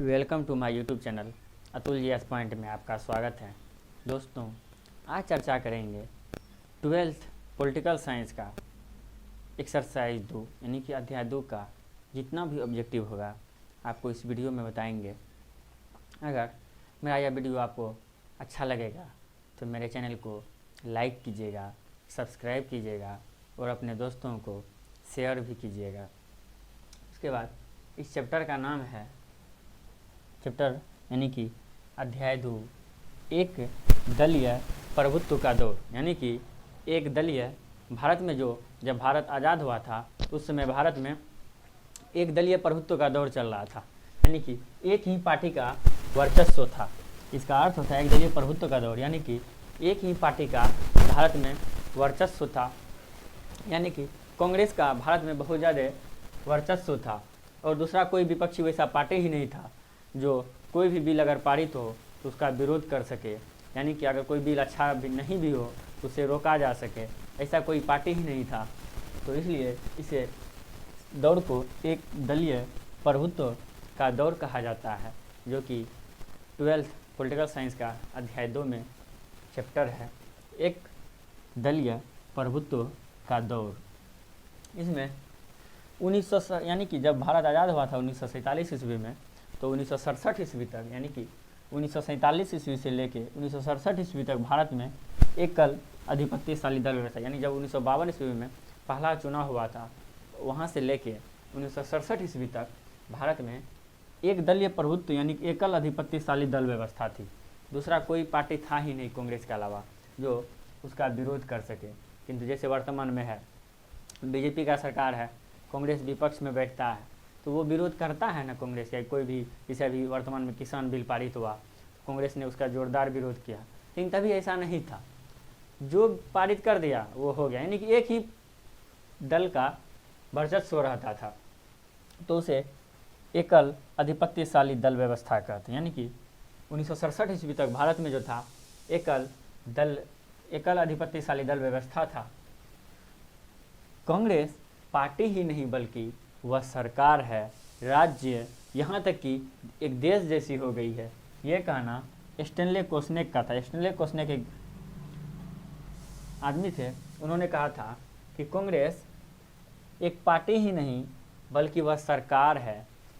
Welcome to my YouTube channel Atul G S point में आपका स्वागत है। दोस्तों, आज चर्चा करेंगे 12th पॉलिटिकल साइंस का एक्सरसाइज 2 यानी कि अध्याय 2 का जितना भी ऑब्जेक्टिव होगा आपको इस वीडियो में बताएंगे। अगर मेरा यह वीडियो आपको अच्छा लगेगा तो मेरे चैनल को लाइक कीजिएगा, सब्सक्राइब कीजिएगा और अपने दोस्तों को शेयर भी कीजिएगा। उसके बाद इस चैप्टर का नाम है चैप्टर यानी कि अध्याय 2 एक दलीय प्रभुत्व का दौर। यानी कि एक दलीय भारत में जब भारत आज़ाद हुआ था उस समय भारत में एक दलीय प्रभुत्व का दौर चल रहा था, यानी कि एक ही पार्टी का वर्चस्व था। इसका अर्थ होता है एक दलीय प्रभुत्व का दौर, यानी कि एक ही पार्टी का भारत में वर्चस्व था, यानी कि कांग्रेस का भारत में बहुत ज़्यादा वर्चस्व था और दूसरा कोई विपक्षी वैसा पार्टी ही नहीं था जो कोई भी बिल अगर पारित हो तो उसका विरोध कर सके, यानी कि अगर कोई बिल अच्छा भी नहीं भी हो तो उसे रोका जा सके, ऐसा कोई पार्टी ही नहीं था। तो इसलिए इसे दौर को एक दलीय प्रभुत्व का दौर कहा जाता है, जो कि 12th पॉलिटिकल साइंस का अध्याय 2 में चैप्टर है एक दलीय प्रभुत्व का दौर। इसमें 1900 यानी कि जब भारत आज़ाद हुआ था 1947 ईस्वी में, तो 1967 ईस्वी तक यानी कि 1947 ईस्वी से लेके 1967 ईस्वी तक भारत में एकल अधिपत्यशाली दल व्यवस्था, यानी जब 1952 ईस्वी में पहला चुनाव हुआ था वहाँ से लेके 1967 ईस्वी तक भारत में एक दलीय प्रभुत्व यानी एकल अधिपत्यशाली दल व्यवस्था थी। दूसरा कोई पार्टी था ही नहीं कांग्रेस के अलावा जो उसका विरोध कर सके। किंतु जैसे वर्तमान में है, बीजेपी का सरकार है, कांग्रेस विपक्ष में बैठता है तो वो विरोध करता है ना कांग्रेस का कोई भी। जैसे अभी वर्तमान में किसान बिल पारित हुआ, कांग्रेस ने उसका जोरदार विरोध किया, लेकिन तभी ऐसा नहीं था, जो पारित कर दिया वो हो गया, यानी कि एक ही दल का वर्चस्व रहता था, तो उसे एकल अधिपत्यशाली दल व्यवस्था कहते हैं। यानी कि 1967 ईस्वी तक भारत में जो था एकल अधिपत्यशाली दल व्यवस्था था। कांग्रेस पार्टी ही नहीं बल्कि वह सरकार है, राज्य, यहाँ तक कि एक देश जैसी हो गई है। ये कहना स्टैनले कोस्नेक का था। स्टैनले कोस्नेक एक आदमी थे, उन्होंने कहा था कि कांग्रेस एक पार्टी ही नहीं बल्कि वह सरकार है,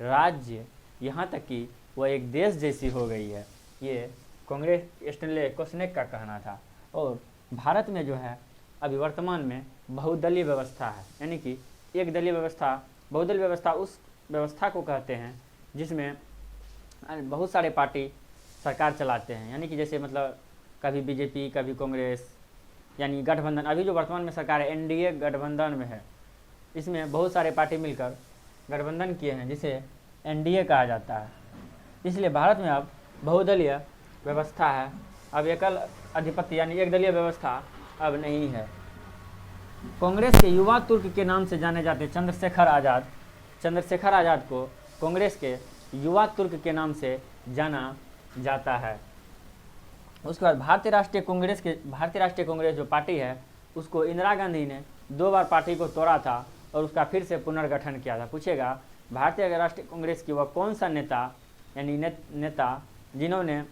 राज्य, यहाँ तक कि वह एक देश जैसी हो गई है। ये कांग्रेस स्टैनले कोस्नेक का कहना था। और भारत में जो है अभी वर्तमान में बहुदलीय व्यवस्था है, यानी कि एक दलीय व्यवस्था, बहुदलीय व्यवस्था उस व्यवस्था को कहते हैं जिसमें बहुत सारे पार्टी सरकार चलाते हैं, यानी कि जैसे मतलब कभी बीजेपी कभी कांग्रेस, यानी गठबंधन। अभी जो वर्तमान में सरकार है एनडीए गठबंधन में है, इसमें बहुत सारे पार्टी मिलकर गठबंधन किए हैं जिसे एनडीए कहा जाता है। इसलिए भारत में अब बहुदलीय व्यवस्था है, अब एकल अधिपत्य यानी एक दलीय व्यवस्था अब नहीं है। कांग्रेस के युवा तुर्क के नाम से जाने जाते चंद्रशेखर आज़ाद को कांग्रेस के युवा तुर्क के नाम से जाना जाता है। उसके बाद भारतीय राष्ट्रीय कांग्रेस जो पार्टी है उसको इंदिरा गांधी ने 2 बार पार्टी को तोड़ा था और उसका फिर से पुनर्गठन किया था। पूछेगा भारतीय राष्ट्रीय कांग्रेस की वह कौन सा नेता यानी नेता जिन्होंने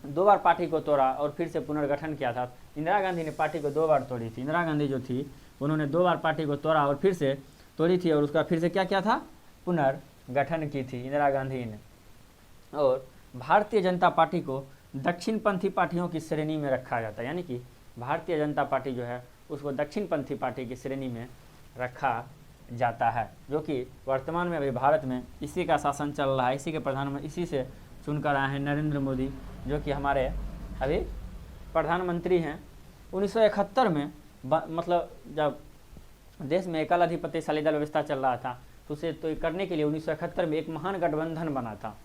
2 बार पार्टी को तोड़ा और फिर से पुनर्गठन किया था। इंदिरा गांधी ने पार्टी को 2 बार तोड़ी थी। इंदिरा गांधी जो थी उन्होंने 2 बार पार्टी को तोड़ा और फिर से तोड़ी थी और उसका फिर से क्या किया था, पुनर्गठन की थी इंदिरा गांधी ने। और भारतीय जनता पार्टी को दक्षिणपंथी पार्टियों की श्रेणी में रखा जाता है, यानी कि भारतीय जनता पार्टी जो है उसको दक्षिणपंथी पार्टी की श्रेणी में रखा जाता है, जो कि वर्तमान में अभी भारत में इसी का शासन चल रहा है। इसी के प्रधानमंत्री इसी से चुनकर आए हैं नरेंद्र मोदी, जो कि हमारे अभी प्रधानमंत्री हैं। 1971 में मतलब जब देश में एकल अधिपत्यशाली दल व्यवस्था चल रहा था तो उसे तो करने के लिए 1971 में एक महान गठबंधन बना था।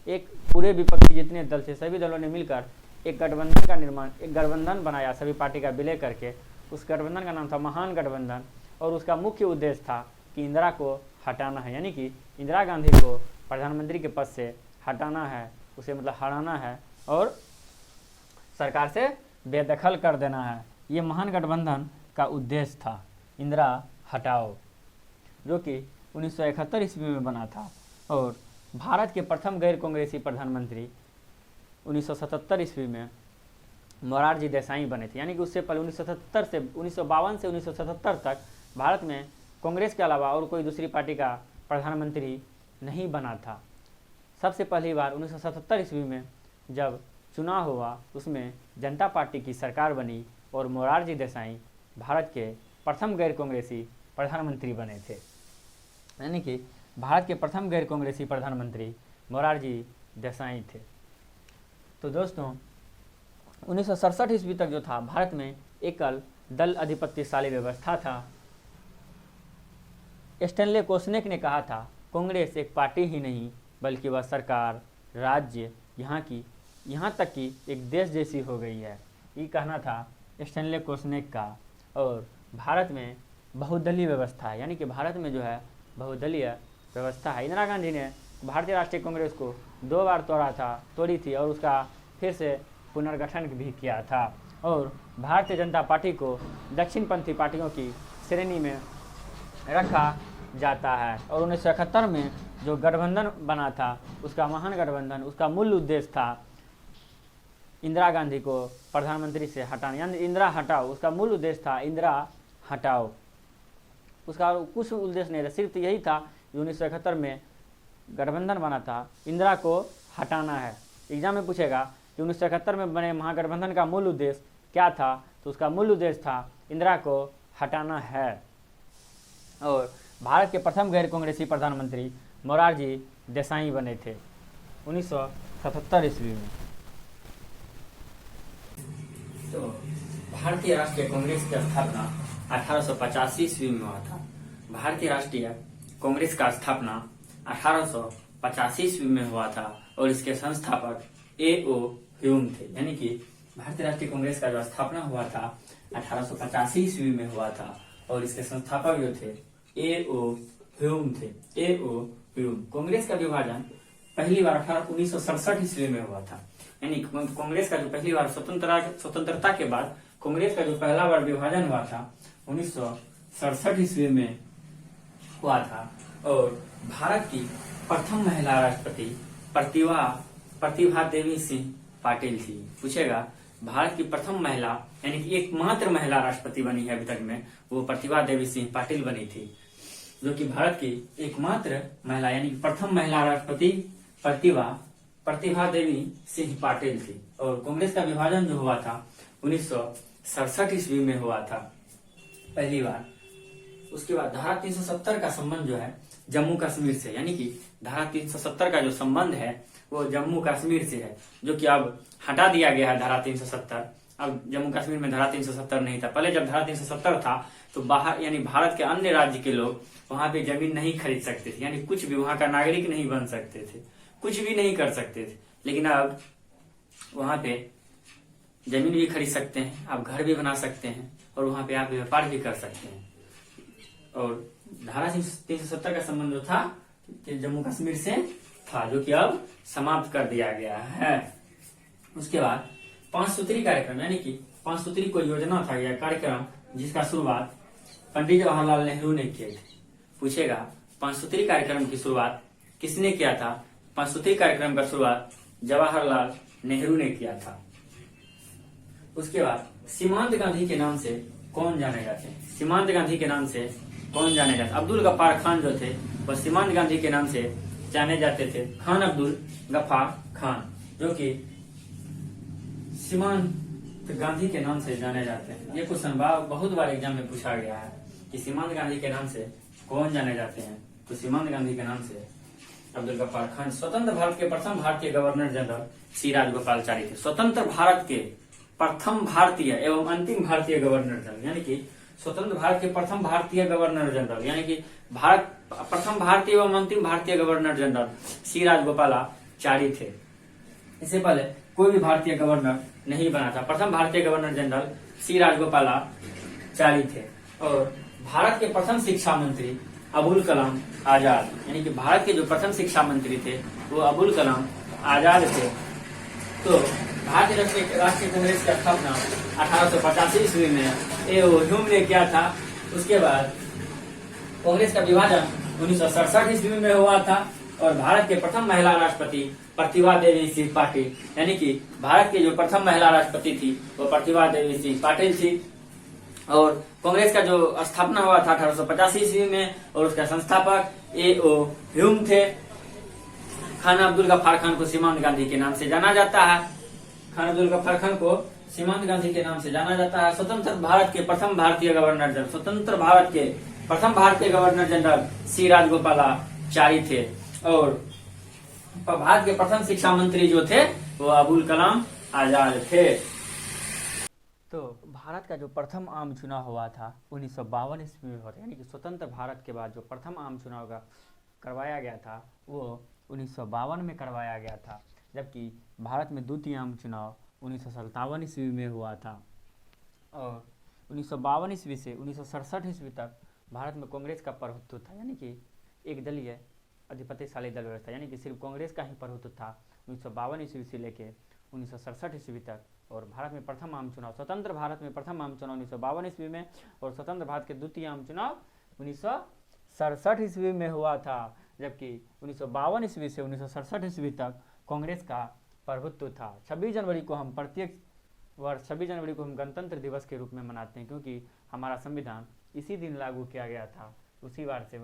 एक पूरे विपक्षी जितने दल थे सभी दलों ने मिलकर एक गठबंधन बनाया, सभी पार्टी का विलय करके। उस गठबंधन का नाम था महान गठबंधन और उसका मुख्य उद्देश्य था कि इंदिरा को हटाना है, यानी कि इंदिरा गांधी को प्रधानमंत्री के पद से हटाना है, उसे मतलब हराना है और सरकार से बेदखल कर देना है। ये महान गठबंधन का उद्देश्य था, इंदिरा हटाओ, जो कि 1971 ईस्वी में बना था। और भारत के प्रथम गैर कांग्रेसी प्रधानमंत्री 1977 ईस्वी में मोरारजी देसाई बने थे। यानी कि उससे पहले 1977 से 1952 से 1977 तक भारत में कांग्रेस के अलावा और कोई दूसरी पार्टी का प्रधानमंत्री नहीं बना था। सबसे पहली बार 1977 ईस्वी में जब चुनाव हुआ उसमें जनता पार्टी की सरकार बनी और मोरारजी देसाई भारत के प्रथम गैर कांग्रेसी प्रधानमंत्री बने थे। यानी कि भारत के प्रथम गैर कांग्रेसी प्रधानमंत्री मोरारजी देसाई थे। तो दोस्तों 1967 ईस्वी तक जो था भारत में एकल दल अधिपत्यशाली व्यवस्था था। स्टैनले कोस्नेक ने कहा था कांग्रेस एक पार्टी ही नहीं बल्कि वह सरकार, राज्य, यहाँ तक कि एक देश जैसी हो गई है। ये कहना था स्टैनले कोस्नेक का। और भारत में बहुदलीय व्यवस्था है, यानी कि भारत में जो है बहुदलीय व्यवस्था है। इंदिरा गांधी ने भारतीय राष्ट्रीय कांग्रेस को 2 बार तोड़ी थी और उसका फिर से पुनर्गठन भी किया था। और भारतीय जनता पार्टी को दक्षिणपंथी पार्टियों की श्रेणी में रखा जाता है। और 1971 में जो गठबंधन बना था उसका महान गठबंधन, उसका मूल उद्देश्य था इंदिरा गांधी को प्रधानमंत्री से हटाना, यानी इंदिरा हटाओ। उसका मूल उद्देश्य था इंदिरा हटाओ, उसका कुछ उद्देश्य नहीं था, सिर्फ यही था कि 1971 में गठबंधन बना था, इंदिरा को हटाना है। एग्जाम में पूछेगा कि 1971 में बने महागठबंधन का मूल उद्देश्य क्या था, तो उसका मूल उद्देश्य था इंदिरा को हटाना है। और भारत के प्रथम गैर कांग्रेसी प्रधानमंत्री मोरारजी देसाई बने थे 1977 ईस्वी में। तो भारतीय राष्ट्रीय कांग्रेस की स्थापना 1885 ईस्वी में हुआ था। भारतीय राष्ट्रीय कांग्रेस का स्थापना 1885 ईस्वी में हुआ था और इसके संस्थापक A.O. ह्यूम थे। यानी कि भारतीय राष्ट्रीय कांग्रेस का जो स्थापना हुआ था 1885 ईस्वी में हुआ था और इसके संस्थापक जो थे A.O. ह्यूम थे। A.O. ह्यूम। कांग्रेस का विभाजन पहली बार 1967 ईस्वी में हुआ था। यानी कांग्रेस का जो पहली बार स्वतंत्रता के बाद कांग्रेस का जो पहला बार विभाजन हुआ था 1967 ईस्वी में हुआ था। और भारत की प्रथम महिला राष्ट्रपति प्रतिभा देवी सिंह पाटिल थी। पूछेगा भारत की प्रथम महिला यानी कि एकमात्र महिला राष्ट्रपति बनी है अभी तक में, वो प्रतिभा देवी सिंह पाटिल बनी थी, जो कि भारत की एकमात्र महिला यानी कि प्रथम महिला राष्ट्रपति प्रतिभा देवी सिंह पाटिल थी। और कांग्रेस का विभाजन जो हुआ था 1967 ईस्वी में हुआ था पहली बार। उसके बाद धारा 370 का संबंध जो है जम्मू कश्मीर से, यानी कि धारा 370 का जो संबंध है वो जम्मू कश्मीर से है, जो कि अब हटा दिया गया है धारा 370। अब जम्मू कश्मीर में धारा 370 नहीं था। पहले जब धारा 370 था तो बाहर यानी भारत के अन्य राज्य के लोग वहां पे जमीन नहीं खरीद सकते थे, यानी कुछ भी वहां का नागरिक नहीं बन सकते थे, कुछ भी नहीं कर सकते थे। लेकिन अब वहां पे जमीन भी खरीद सकते हैं, आप घर भी बना सकते हैं और वहां पे आप व्यापार भी कर सकते हैं। और धारा 370 का संबंध जो था कि जम्मू कश्मीर से था, जो कि अब समाप्त कर दिया गया है। उसके बाद 5 सूत्री कार्यक्रम, यानी कि 5 सूत्री कोई योजना था या कार्यक्रम जिसका शुरुआत पंडित जवाहरलाल नेहरू ने किए थे। पूछेगा 5 सूत्री कार्यक्रम की शुरुआत किसने किया था? 5 सूत्री कार्यक्रम का शुरुआत जवाहरलाल नेहरू ने किया था। उसके बाद सीमांत गांधी के नाम से कौन जाने जाते हैं? सीमांत गांधी के नाम से कौन जाने जाते? अब्दुल गफ्फार खान जो थे वह सीमांत गांधी के नाम से जाने जाते थे। खान अब्दुल गफ्फार खान, जो कि सीमांत गांधी के नाम से जाने जाते हैं। ये क्वेश्चन बहुत बार एग्जाम में पूछा गया है कि सीमांत गांधी के नाम से कौन जाने जाते हैं, तो सीमांत गांधी के नाम से अब्दुल गफ्फार खान। स्वतंत्र भारत के प्रथम भारतीय गवर्नर जनरल सी राजगोपालाचारी थे। स्वतंत्र भारत के प्रथम भारतीय एवं अंतिम भारतीय गवर्नर जनरल, यानी कि स्वतंत्र भारत के प्रथम भारतीय गवर्नर जनरल, यानी कि प्रथम भारतीय एवं अंतिम भारतीय गवर्नर जनरल सी राजगोपालाचारी थे। इससे पहले कोई भी भारतीय गवर्नर नहीं बना था। प्रथम भारतीय गवर्नर जनरल सी राजगोपालाचारी थे। और भारत के प्रथम शिक्षा मंत्री अबुल कलाम आजाद, यानी कि भारत के जो प्रथम शिक्षा मंत्री थे वो अबुल कलाम आजाद थे। तो भारतीय राष्ट्रीय कांग्रेस की स्थापना 1885 ईस्वी में A.O. ह्यूम ने किया था। उसके बाद कांग्रेस का विभाजन 1967 ईस्वी में हुआ था और भारत के प्रथम महिला राष्ट्रपति प्रतिभा देवी सिंह पाटिल, यानी कि भारत की जो प्रथम महिला राष्ट्रपति थी वो प्रतिभा देवी सिंह पाटिल थी। और कांग्रेस का जो स्थापना हुआ था 1885 ईस्वी में और उसका संस्थापक A.O. ह्यूम थे। खान अब्दुल गफ्फार खान को सीमांत गांधी के नाम से जाना जाता है। खान अब्दुल गफ्फार खान को सीमांत गांधी के नाम से जाना जाता है। स्वतंत्र भारत के प्रथम भारतीय गवर्नर जनरल सी राजगोपालाचारी थे। और भारत के प्रथम शिक्षा मंत्री जो थे वो अबुल कलाम आजाद थे। तो भारत का जो प्रथम आम चुनाव हुआ था 1952 ईस्वी में हुआ था, यानी कि स्वतंत्र भारत के बाद जो प्रथम आम चुनाव का करवाया गया था वो 1952 में करवाया गया था। जबकि भारत में द्वितीय आम चुनाव 1957 ईस्वी में हुआ था। और 1952 ईस्वी से 1967 ईस्वी तक भारत में कांग्रेस का प्रभुत्व था, यानी कि एक दलीय अधिपत्यशाली दल व्यवस्था, यानी कि सिर्फ कांग्रेस का ही प्रभुत्व था 1952 ईस्वी से लेकर 1967 ईस्वी तक। और भारत में प्रथम आम चुनाव, स्वतंत्र भारत में प्रथम आम चुनाव 1952 ईस्वी में और स्वतंत्र भारत के द्वितीय आम चुनाव 1967 ईस्वी में हुआ था। जबकि 1952 ईस्वी से 1967 ईस्वी तक कांग्रेस का प्रभुत्व था। 26 जनवरी को हम प्रत्येक वर्ष 26 जनवरी को हम गणतंत्र दिवस के रूप में मनाते हैं, क्योंकि हमारा संविधान इसी दिन लागू किया गया था। उसी बार से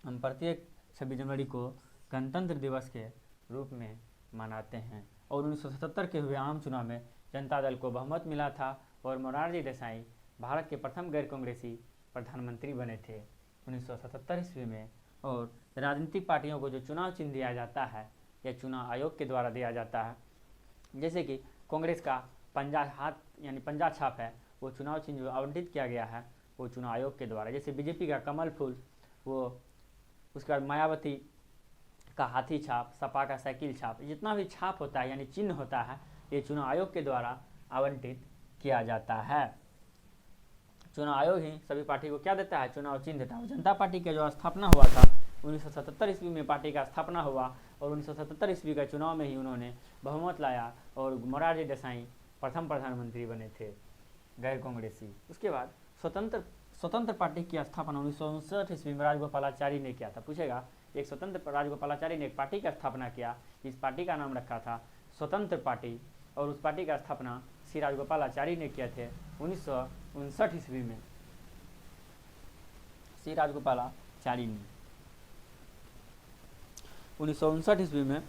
हम प्रत्येक 26 जनवरी को गणतंत्र दिवस के रूप में मनाते हैं। और 1977 के हुए आम चुनाव में जनता दल को बहुमत मिला था और मोरारजी देसाई भारत के प्रथम गैर कांग्रेसी प्रधानमंत्री बने थे 1977 ईस्वी में। और राजनीतिक पार्टियों को जो चुनाव चिन्ह दिया जाता है या चुनाव आयोग के द्वारा दिया जाता है, जैसे कि कांग्रेस का पंजा हाथ यानी पंजा छाप है, वो चुनाव चिन्ह जो आवंटित किया गया है वो चुनाव आयोग के द्वारा। जैसे बीजेपी का कमल फूल, वो उसके बाद मायावती का हाथी छाप, सपा का साइकिल छाप, जितना भी छाप होता है यानी चिन्ह होता है ये चुनाव आयोग के द्वारा आवंटित किया जाता है। चुनाव आयोग ही सभी पार्टी को क्या देता है, चुनाव चिन्ह देता है। जनता पार्टी का जो स्थापना हुआ था 1977 ईस्वी में पार्टी का स्थापना हुआ और 1977 ईस्वी का चुनाव में ही उन्होंने बहुमत लाया और मोरारजी देसाई प्रथम प्रधानमंत्री बने थे गैर कांग्रेसी। उसके बाद स्वतंत्र पार्टी की स्थापना 1959 ईस्वी में राजगोपालाचारी ने किया था। पूछेगा, एक स्वतंत्र राजगोपालाचारी ने एक पार्टी का स्थापना किया, इस पार्टी का नाम रखा था स्वतंत्र पार्टी और उस पार्टी का स्थापना श्री राजगोपालाचारी ने किए थे 1959 ईस्वी में। श्री राजगोपालाचारी ने 1959 ईस्वी में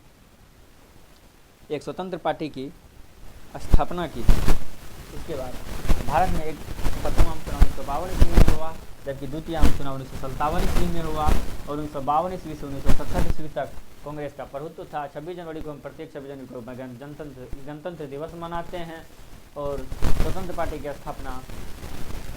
एक स्वतंत्र पार्टी की स्थापना की थी। उसके बाद भारत में एक प्रथम आम चुनाव 1952 ईस्वी में हुआ, जबकि द्वितीय आम चुनाव 1957 ईस्वी में हुआ और 1952 ईस्वी से 1970 ईस्वी तक कांग्रेस का प्रभुत्व था। 26 जनवरी को हम प्रत्येक 26 जनवरी को गणतंत्र दिवस मनाते हैं और स्वतंत्र पार्टी की स्थापना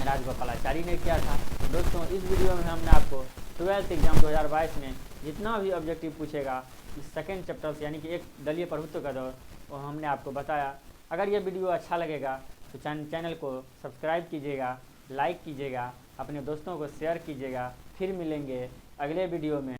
राजगोपालाचारी ने किया था। दोस्तों, इस वीडियो में हमने आपको 12th एग्जाम 2022 में जितना भी ऑब्जेक्टिव पूछेगा इस सेकेंड चैप्टर से, यानी कि एक दलीय प्रभुत्व का दौर, वो हमने आपको बताया। अगर ये वीडियो अच्छा लगेगा तो चैनल को सब्सक्राइब कीजिएगा, लाइक कीजिएगा, अपने दोस्तों को शेयर कीजिएगा। फिर मिलेंगे अगले वीडियो में।